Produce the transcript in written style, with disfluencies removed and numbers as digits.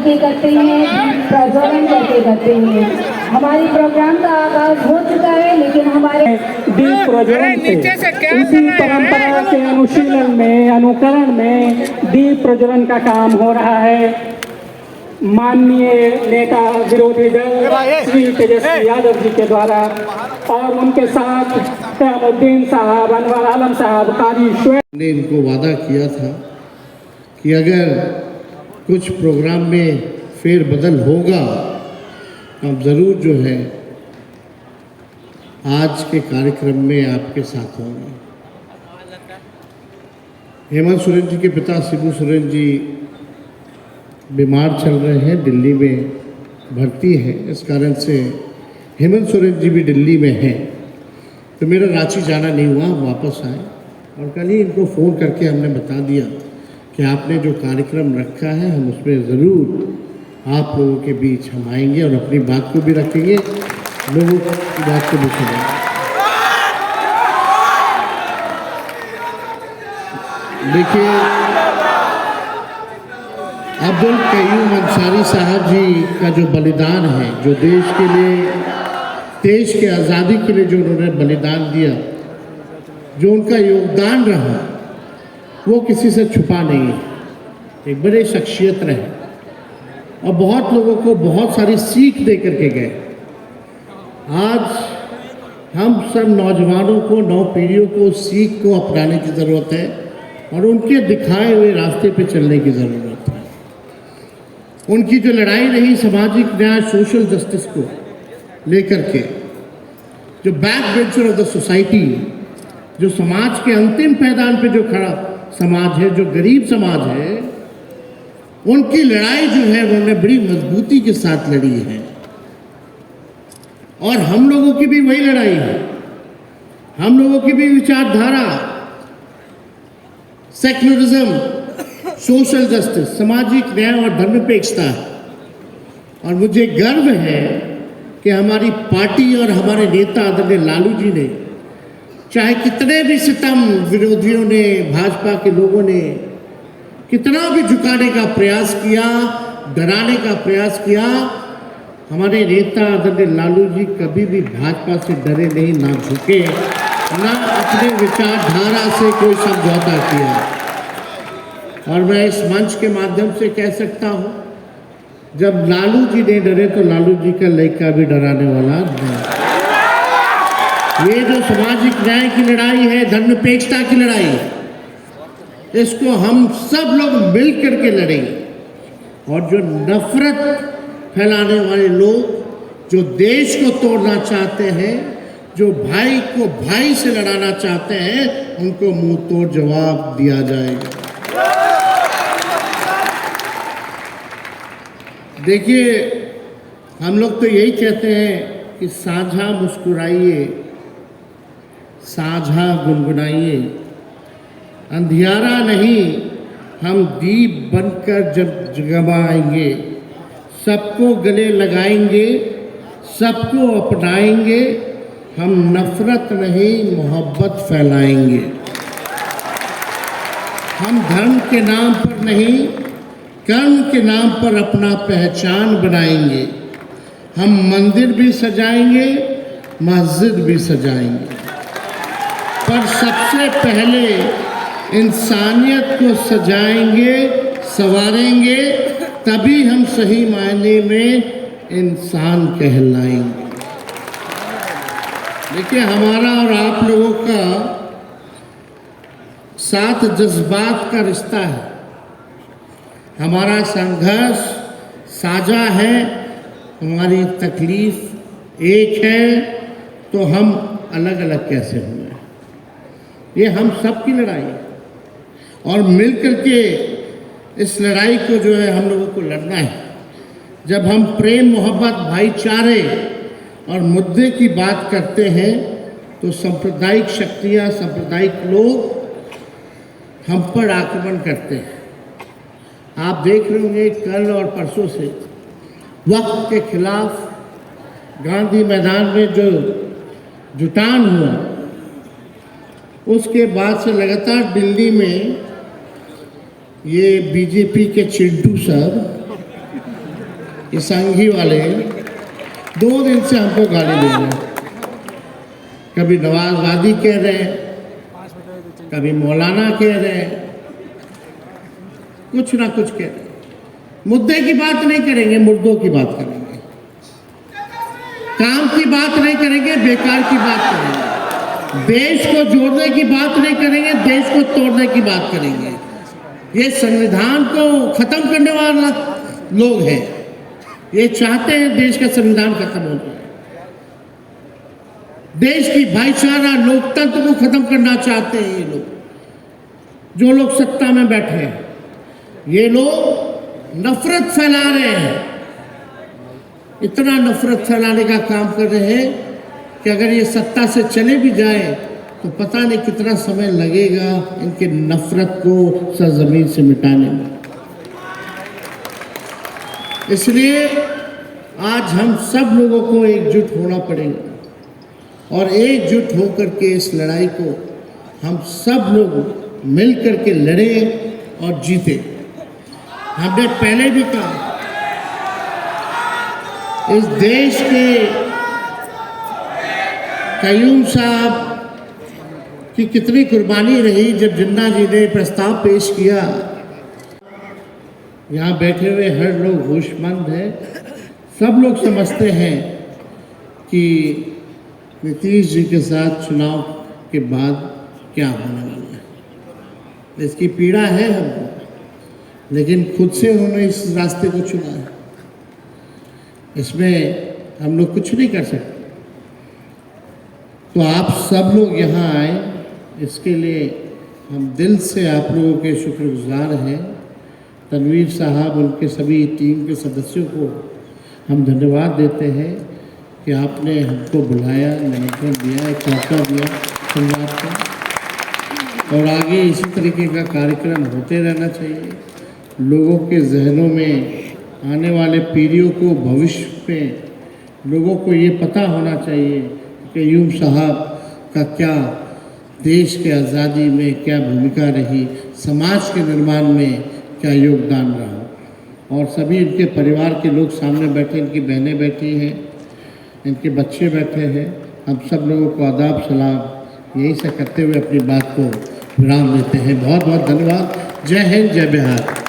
करके करते हैं, प्रज्वलन करते हैं। हमारी प्रोग्राम का आगाज हो चुका है, लेकिन हमारे दीप प्रज्वलन से उसी परंपरा के अनुशीलन में, अनुकरण में दीप प्रज्वलन का काम हो रहा है। माननीय नेता विरोधी दल श्री तेजस्वी यादव जी के द्वारा और उनके साथ क़यामुद्दीन साहब, अनवर आलम साहब, कारी शुएब ने इनको वादा किया था कि अगर कुछ प्रोग्राम में फेरबदल होगा हम ज़रूर जो है आज के कार्यक्रम में आपके साथ होंगे। हेमंत सोरेन जी के पिता शिबू सोरेन जी बीमार चल रहे हैं, दिल्ली में भर्ती है, इस कारण से हेमंत सोरेन जी भी दिल्ली में हैं। तो मेरा रांची जाना नहीं हुआ, हम वापस आए और कल ही इनको फ़ोन करके हमने बता दिया कि आपने जो कार्यक्रम रखा है हम उसमें ज़रूर आप लोगों के बीच हम आएंगे और अपनी बात को भी रखेंगे, लोगों की बात को भी सुनेंगे। देखिए, अब्दुल कयूम अंसारी साहब जी का जो बलिदान है, जो देश के लिए, देश के आज़ादी के लिए जो उन्होंने बलिदान दिया, जो उनका योगदान रहा, वो किसी से छुपा नहीं है। एक बड़े शख्सियत रहे और बहुत लोगों को बहुत सारी सीख दे करके गए। आज हम सब नौजवानों को, नौ पीढ़ियों को सीख को अपनाने की ज़रूरत है और उनके दिखाए हुए रास्ते पे चलने की ज़रूरत है। उनकी जो लड़ाई रही सामाजिक न्याय, सोशल जस्टिस को लेकर के, जो back bencher of the society, जो समाज के अंतिम पैदान पे जो खड़ा समाज है, जो गरीब समाज है, उनकी लड़ाई जो है उन्होंने बड़ी मजबूती के साथ लड़ी है और हम लोगों की भी वही लड़ाई है। हम लोगों की भी विचारधारा सेक्युलरिज्म, सोशल जस्टिस, सामाजिक न्याय और धर्मनिरपेक्षता है। और मुझे गर्व है कि हमारी पार्टी और हमारे नेता आदरणीय लालू जी ने, चाहे कितने भी सितम विरोधियों ने, भाजपा के लोगों ने कितना भी झुकाने का प्रयास किया, डराने का प्रयास किया, हमारे नेता आदरणीय लालू जी कभी भी भाजपा से डरे नहीं, ना झुके, ना अपने विचारधारा से कोई समझौता किया। और मैं इस मंच के माध्यम से कह सकता हूँ, जब लालू जी नहीं डरे तो लालू जी का लड़का भी डराने वाला नहीं। ये जो सामाजिक न्याय की लड़ाई है, धर्मनिरपेक्षता की लड़ाई, इसको हम सब लोग मिल करके लड़ेंगे। और जो नफरत फैलाने वाले लोग, जो देश को तोड़ना चाहते हैं, जो भाई को भाई से लड़ाना चाहते हैं, उनको मुंह तोड़ जवाब दिया जाएगा। देखिए, हम लोग तो यही कहते हैं कि साझा मुस्कुराइए, साझा गुनगुनाइए, अंधियारा नहीं, हम दीप बनकर जब जगमगाएंगे, सबको गले लगाएंगे, सबको अपनाएंगे, हम नफरत नहीं मोहब्बत फैलाएंगे। हम धर्म के नाम पर नहीं, कर्म के नाम पर अपना पहचान बनाएंगे। हम मंदिर भी सजाएंगे, मस्जिद भी सजाएंगे, पर सबसे पहले इंसानियत को सजाएंगे, संवारेंगे, तभी हम सही मायने में इंसान कहलाएंगे। देखिए, हमारा और आप लोगों का साथ जज्बात का रिश्ता है। हमारा संघर्ष साझा है, हमारी तकलीफ एक है, तो हम अलग अलग कैसे हुए? ये हम सब की लड़ाई है और मिल करके इस लड़ाई को जो है हम लोगों को लड़ना है। जब हम प्रेम, मोहब्बत, भाईचारे और मुद्दे की बात करते हैं तो सांप्रदायिक शक्तियाँ, सांप्रदायिक लोग हम पर आक्रमण करते हैं। आप देख रहे होंगे कल और परसों से वक्त के खिलाफ गांधी मैदान में जो जुटान हुआ, उसके बाद से लगातार दिल्ली में ये बीजेपी के चिंटू साहब ये संघी वाले 2 दिन से हमको गाली दे रहे हैं। कभी नवाजवादी कह रहे हैं, कभी मौलाना कह रहे हैं, कुछ ना कुछ कह रहे हैं। मुद्दे की बात नहीं करेंगे, मुर्दों की बात करेंगे। काम की बात नहीं करेंगे, बेकार की बात करेंगे। देश को जोड़ने की बात नहीं करेंगे, देश को तोड़ने की बात करेंगे। ये संविधान को खत्म करने वाला लोग हैं। ये चाहते हैं देश का संविधान खत्म हो जाए। देश की भाईचारा लोकतंत्र को खत्म करना चाहते हैं ये लोग, जो लोग सत्ता में बैठे हैं। ये लोग नफरत फैला रहे हैं, इतना नफरत फैलाने का काम कर रहे हैं कि अगर ये सत्ता से चले भी जाए तो पता नहीं कितना समय लगेगा इनके नफरत को सरजमीन से मिटाने में। इसलिए आज हम सब लोगों को एकजुट होना पड़ेगा और एकजुट होकर के इस लड़ाई को हम सब लोग मिल कर के लड़ें और जीते। हमने पहले भी कहा, इस देश के कयूम साहब की कितनी कुर्बानी रही। जब जिन्ना जी ने प्रस्ताव पेश किया, यहाँ बैठे हुए हर लोग होशमंद हैं, सब लोग समझते हैं कि नीतीश जी के साथ चुनाव के बाद क्या होने वाला है। इसकी पीड़ा है हमको, लेकिन खुद से उन्होंने इस रास्ते को चुना है। इसमें हम लोग कुछ नहीं कर सकते। तो आप सब लोग यहाँ आए, इसके लिए हम दिल से आप लोगों के शुक्रगुजार हैं। तनवीर साहब, उनके सभी टीम के सदस्यों को हम धन्यवाद देते हैं कि आपने हमको बुलाया, निमंत्रण दिया, एक मौका दिया संवाद का। और आगे इसी तरीके का कार्यक्रम होते रहना चाहिए। लोगों के जहनों में, आने वाले पीढ़ियों को, भविष्य में लोगों को ये पता होना चाहिए कि कयूम साहब का क्या देश के आज़ादी में क्या भूमिका रही, समाज के निर्माण में क्या योगदान रहा। और सभी इनके परिवार के लोग सामने बैठे, इनकी बहनें बैठी हैं, इनके बच्चे बैठे हैं। हम सब लोगों को आदाब सलाम यही से करते हुए अपनी बात को विराम देते हैं। बहुत बहुत धन्यवाद। जय हिंद, जय बिहार।